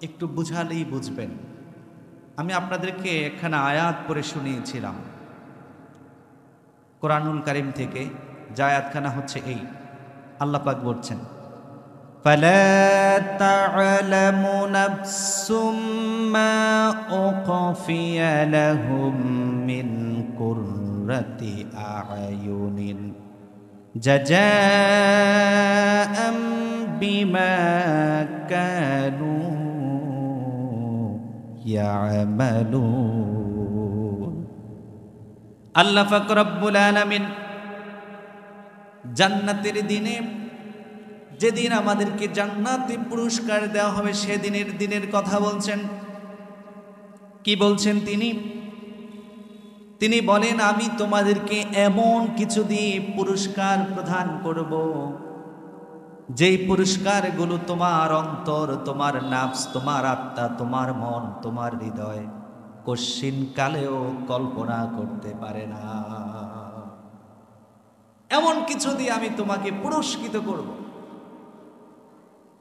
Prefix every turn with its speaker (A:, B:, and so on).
A: একটু বুঝালেই বুঝবেন। আমি আপনাদেরকে একখানা আয়াত পড়ে শুনিয়েছিলাম কোরআনুল কারীম থেকে। যে আয়াতখানা হচ্ছে এই, আল্লাহ পাক বলছেন, ফালা তা'লামু নাফসুম মা উখফিয়া লাহুম মিন কুররাতি আ'য়ুনিন জাযাআম বিমা কানু ইয়ামালুন। আল্লাহ পাক রব্বুল আলামিন জান্নাতের দিনে, যেদিন আমাদেরকে জান্নাতি পুরস্কার দেওয়া হবে, সেদিনের দিনের কথা বলছেন। কি বলছেন তিনি? তিনি বলেন, আমি তোমাদেরকে এমন কিছু দিয়ে পুরস্কার প্রদান করব, যেই পুরস্কারগুলো তোমার অন্তর, তোমার নাফস, তোমার আত্মা, তোমার মন, তোমার হৃদয় কশ্চিন কালেও কল্পনা করতে পারে না। এমন কিছু দিয়ে আমি তোমাকে পুরস্কৃত করব।